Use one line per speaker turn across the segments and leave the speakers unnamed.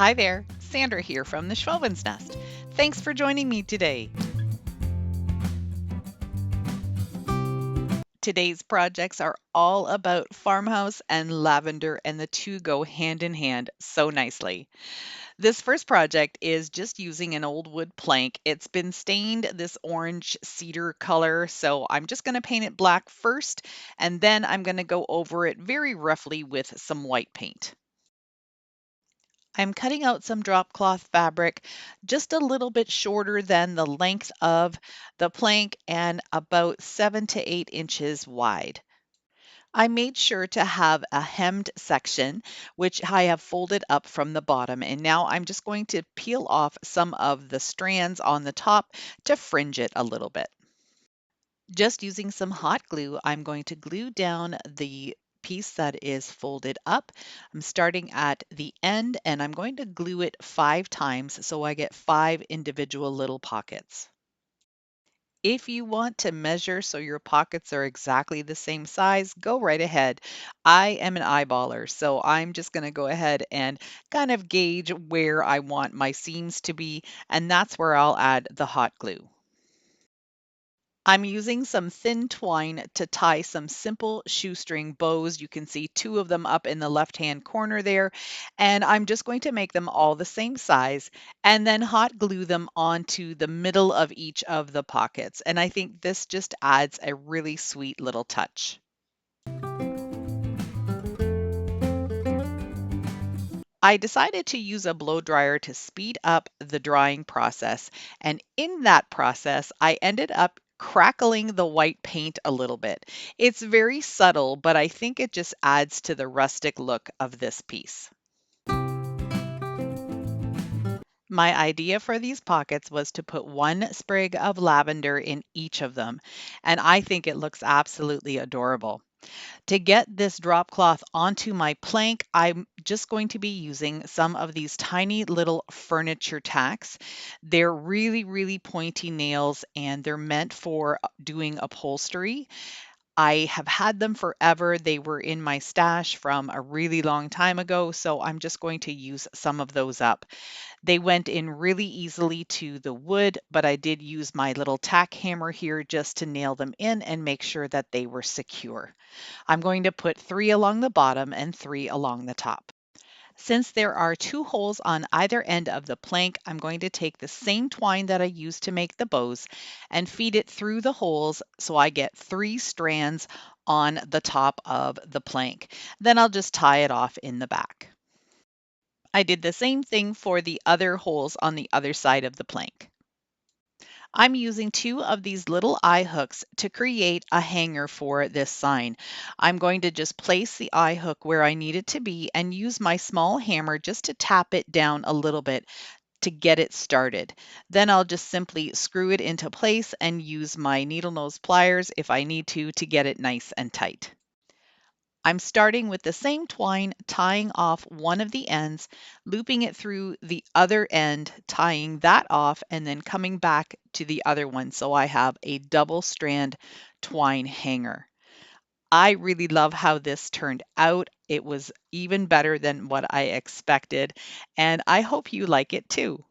Hi there, Sandra here from the Schwowin's Nest. Thanks for joining me today. Today's projects are all about farmhouse and lavender, and the two go hand in hand so nicely. This first project is just using an old wood plank. It's been stained this orange cedar color, so I'm just going to paint it black first, and then I'm going to go over it very roughly with some white paint. I'm cutting out some drop cloth fabric just a little bit shorter than the length of the plank and about 7 to 8 inches wide. I made sure to have a hemmed section, which I have folded up from the bottom. And now I'm just going to peel off some of the strands on the top to fringe it a little bit. Just using some hot glue, I'm going to glue down the piece that is folded up. I'm starting at the end and I'm going to glue it 5 times so I get 5 individual little pockets. If you want to measure so your pockets are exactly the same size, go right ahead. I am an eyeballer, so I'm just going to go ahead and kind of gauge where I want my seams to be, and that's where I'll add the hot glue. I'm using some thin twine to tie some simple shoestring bows. You can see 2 of them up in the left-hand corner there, and I'm just going to make them all the same size and then hot glue them onto the middle of each of the pockets. And I think this just adds a really sweet little touch. I decided to use a blow dryer to speed up the drying process, and in that process, I ended up crackling the white paint a little bit. It's very subtle, but I think it just adds to the rustic look of this piece. My idea for these pockets was to put 1 sprig of lavender in each of them, and I think it looks absolutely adorable. To get this drop cloth onto my plank, I'm just going to be using some of these tiny little furniture tacks. They're really, really pointy nails and they're meant for doing upholstery. I have had them forever. They were in my stash from a really long time ago, so I'm just going to use some of those up. They went in really easily to the wood, but I did use my little tack hammer here just to nail them in and make sure that they were secure. I'm going to put 3 along the bottom and 3 along the top. Since there are 2 holes on either end of the plank, I'm going to take the same twine that I used to make the bows and feed it through the holes so I get 3 strands on the top of the plank. Then I'll just tie it off in the back. I did the same thing for the other holes on the other side of the plank. I'm using 2 of these little eye hooks to create a hanger for this sign. I'm going to just place the eye hook where I need it to be and use my small hammer just to tap it down a little bit to get it started. Then I'll just simply screw it into place and use my needle nose pliers if I need to get it nice and tight. I'm starting with the same twine, tying off one of the ends, looping it through the other end, tying that off, and then coming back to the other one. So I have a double strand twine hanger. I really love how this turned out. It was even better than what I expected, and I hope you like it too.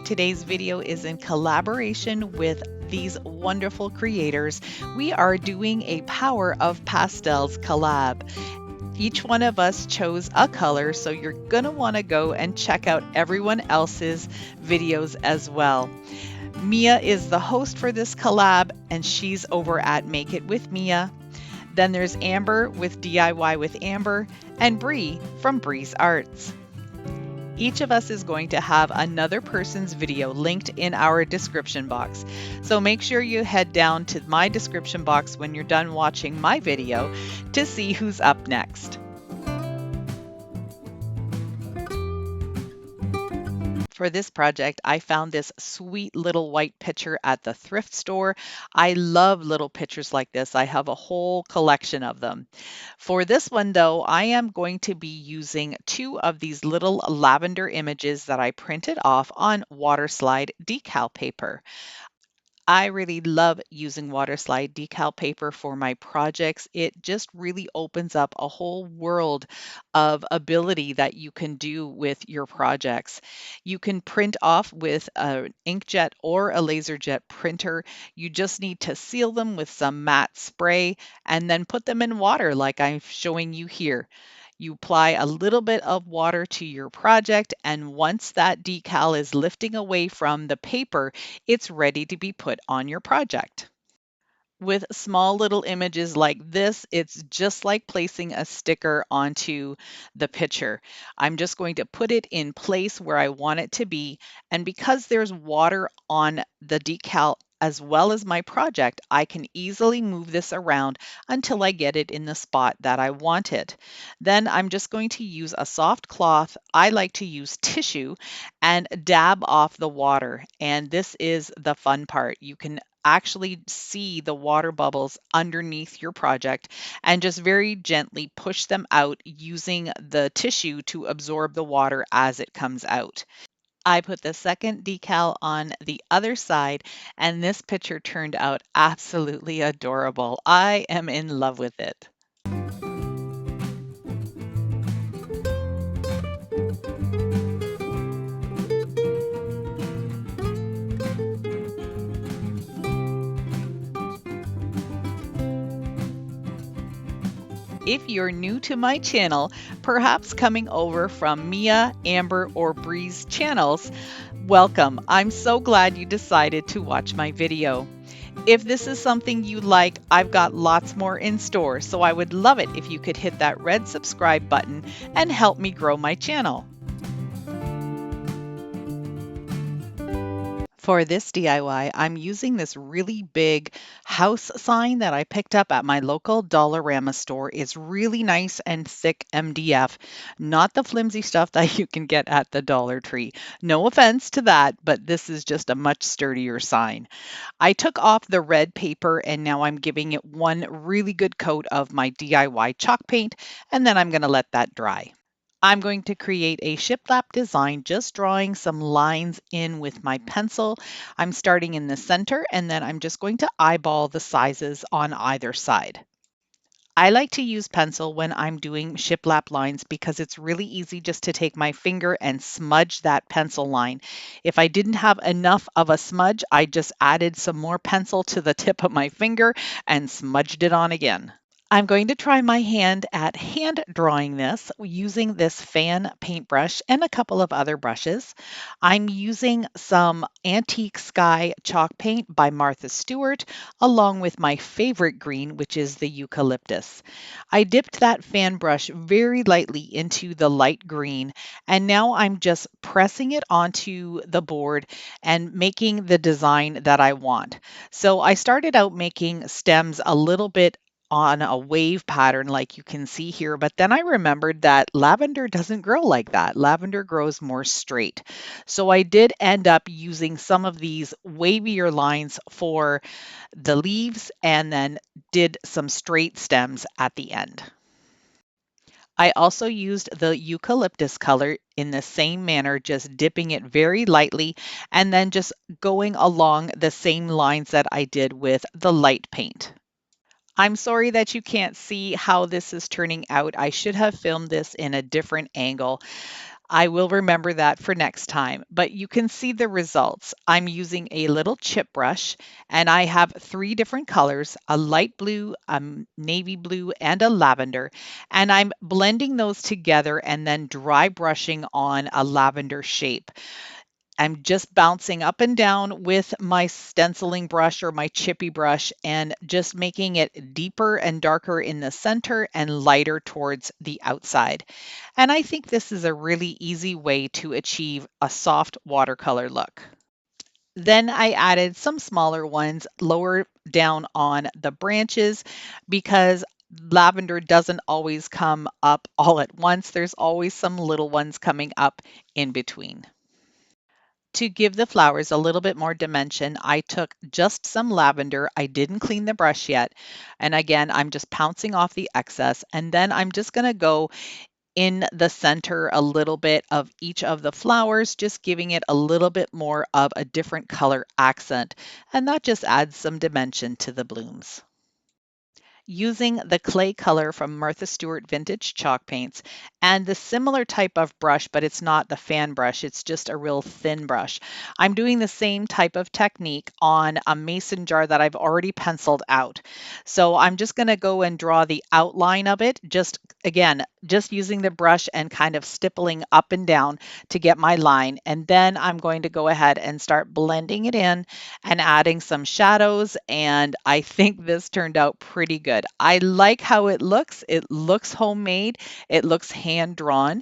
Today's video is in collaboration with these wonderful creators. We are doing a Power of Pastels collab. Each one of us chose a color, so you're going to want to go and check out everyone else's videos as well. Mia is the host for this collab, and she's over at Make It With Mia. Then there's Amber with DIY with Amber, and Bree from Bree's Arts. Each of us is going to have another person's video linked in our description box. So make sure you head down to my description box when you're done watching my video to see who's up next. For this project, I found this sweet little white pitcher at the thrift store. I love little pitchers like this. I have a whole collection of them. For this one, though, I am going to be using two of these little lavender images that I printed off on water slide decal paper. I really love using water slide decal paper for my projects. It just really opens up a whole world of ability that you can do with your projects. You can print off with an inkjet or a laser jet printer. You just need to seal them with some matte spray and then put them in water like I'm showing you here. You apply a little bit of water to your project, and once that decal is lifting away from the paper, it's ready to be put on your project. With small little images like this, it's just like placing a sticker onto the picture. I'm just going to put it in place where I want it to be. And because there's water on the decal as well as my project, I can easily move this around until I get it in the spot that I want it. Then I'm just going to use a soft cloth. I like to use tissue and dab off the water. And this is the fun part. You can actually see the water bubbles underneath your project and just very gently push them out using the tissue to absorb the water as it comes out. I put the second decal on the other side, and this picture turned out absolutely adorable. I am in love with it. If you're new to my channel, perhaps coming over from Mia, Amber, or Bree's channels, welcome. I'm so glad you decided to watch my video. If this is something you like, I've got lots more in store, so I would love it if you could hit that red subscribe button and help me grow my channel. For this DIY, I'm using this really big house sign that I picked up at my local Dollarama store. It's really nice and thick MDF, not the flimsy stuff that you can get at the Dollar Tree. No offense to that, but this is just a much sturdier sign. I took off the red paper and now I'm giving it one really good coat of my DIY chalk paint, and then I'm going to let that dry. I'm going to create a shiplap design, just drawing some lines in with my pencil. I'm starting in the center and then I'm just going to eyeball the sizes on either side. I like to use pencil when I'm doing shiplap lines because it's really easy just to take my finger and smudge that pencil line. If I didn't have enough of a smudge, I just added some more pencil to the tip of my finger and smudged it on again. I'm going to try my hand at hand drawing this using this fan paintbrush and a couple of other brushes. I'm using some Antique Sky chalk paint by Martha Stewart, along with my favorite green, which is the eucalyptus. I dipped that fan brush very lightly into the light green, and now I'm just pressing it onto the board and making the design that I want. So I started out making stems a little bit on a wave pattern like you can see here, but then I remembered that lavender doesn't grow like that. Lavender grows more straight. So I did end up using some of these wavier lines for the leaves and then did some straight stems at the end. I also used the eucalyptus color in the same manner, just dipping it very lightly and then just going along the same lines that I did with the light paint. I'm sorry that you can't see how this is turning out. I should have filmed this in a different angle. I will remember that for next time, but you can see the results. I'm using a little chip brush and I have three different colors, a light blue, a navy blue, and a lavender. And I'm blending those together and then dry brushing on a lavender shape. I'm just bouncing up and down with my stenciling brush or my chippy brush and just making it deeper and darker in the center and lighter towards the outside. And I think this is a really easy way to achieve a soft watercolor look. Then I added some smaller ones lower down on the branches because lavender doesn't always come up all at once. There's always some little ones coming up in between. To give the flowers a little bit more dimension, I took just some lavender. I didn't clean the brush yet. And again, I'm just pouncing off the excess. And then I'm just going to go in the center a little bit of each of the flowers, just giving it a little bit more of a different color accent. And that just adds some dimension to the blooms. Using the clay color from Martha Stewart Vintage Chalk Paints and the similar type of brush, but it's not the fan brush, it's just a real thin brush. I'm doing the same type of technique on a mason jar that I've already penciled out. So I'm just going to go and draw the outline of it, just again, just using the brush and kind of stippling up and down to get my line. And then I'm going to go ahead and start blending it in and adding some shadows. And I think this turned out pretty good. I like how it looks. It looks homemade. It looks hand drawn.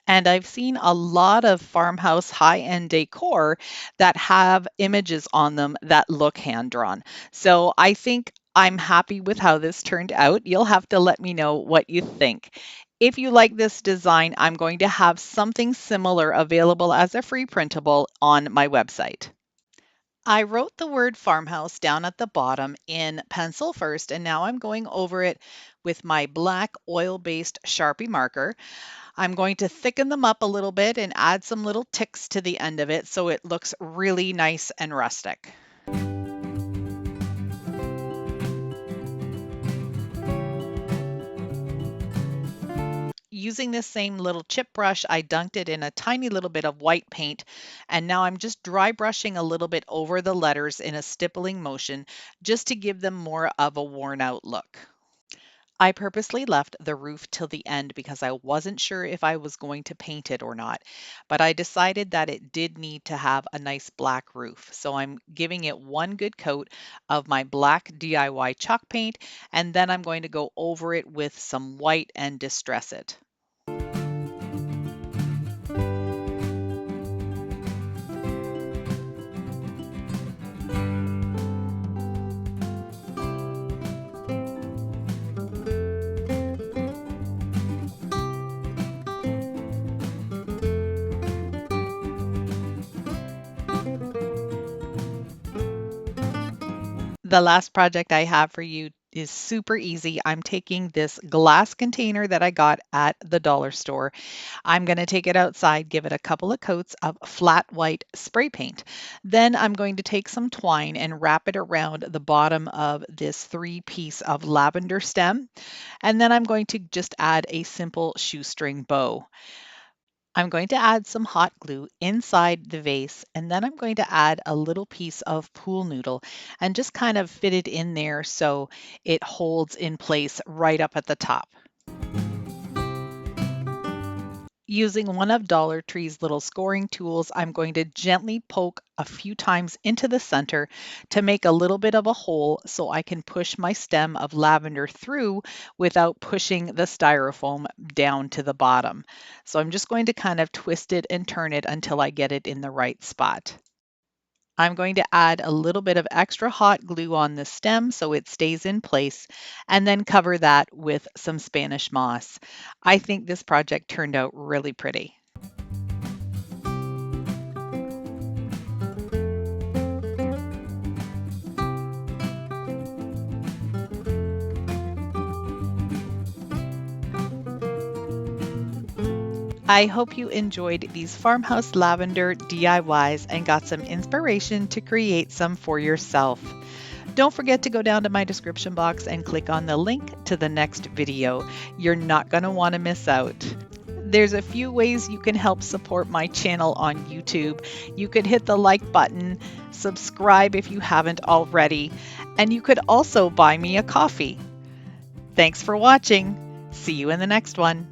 And I've seen a lot of farmhouse high-end decor that have images on them that look hand drawn. So I think I'm happy with how this turned out. You'll have to let me know what you think. If you like this design, I'm going to have something similar available as a free printable on my website. I wrote the word farmhouse down at the bottom in pencil first, and now I'm going over it with my black oil-based Sharpie marker. I'm going to thicken them up a little bit and add some little ticks to the end of it so it looks really nice and rustic. Using this same little chip brush, I dunked it in a tiny little bit of white paint, and now I'm just dry brushing a little bit over the letters in a stippling motion just to give them more of a worn out look. I purposely left the roof till the end because I wasn't sure if I was going to paint it or not, but I decided that it did need to have a nice black roof. So I'm giving it one good coat of my black DIY chalk paint, and then I'm going to go over it with some white and distress it. The last project I have for you is super easy. I'm taking this glass container that I got at the dollar store. I'm going to take it outside, give it a couple of coats of flat white spray paint. Then I'm going to take some twine and wrap it around the bottom of this 3-piece of lavender stem. And then I'm going to just add a simple shoestring bow. I'm going to add some hot glue inside the vase, and then I'm going to add a little piece of pool noodle and just kind of fit it in there so it holds in place right up at the top. Using one of Dollar Tree's little scoring tools, I'm going to gently poke a few times into the center to make a little bit of a hole so I can push my stem of lavender through without pushing the styrofoam down to the bottom. So I'm just going to kind of twist it and turn it until I get it in the right spot. I'm going to add a little bit of extra hot glue on the stem so it stays in place, and then cover that with some Spanish moss. I think this project turned out really pretty. I hope you enjoyed these farmhouse lavender DIYs and got some inspiration to create some for yourself. Don't forget to go down to my description box and click on the link to the next video. You're not going to want to miss out. There's a few ways you can help support my channel on YouTube. You could hit the like button, subscribe if you haven't already, and you could also buy me a coffee. Thanks for watching. See you in the next one.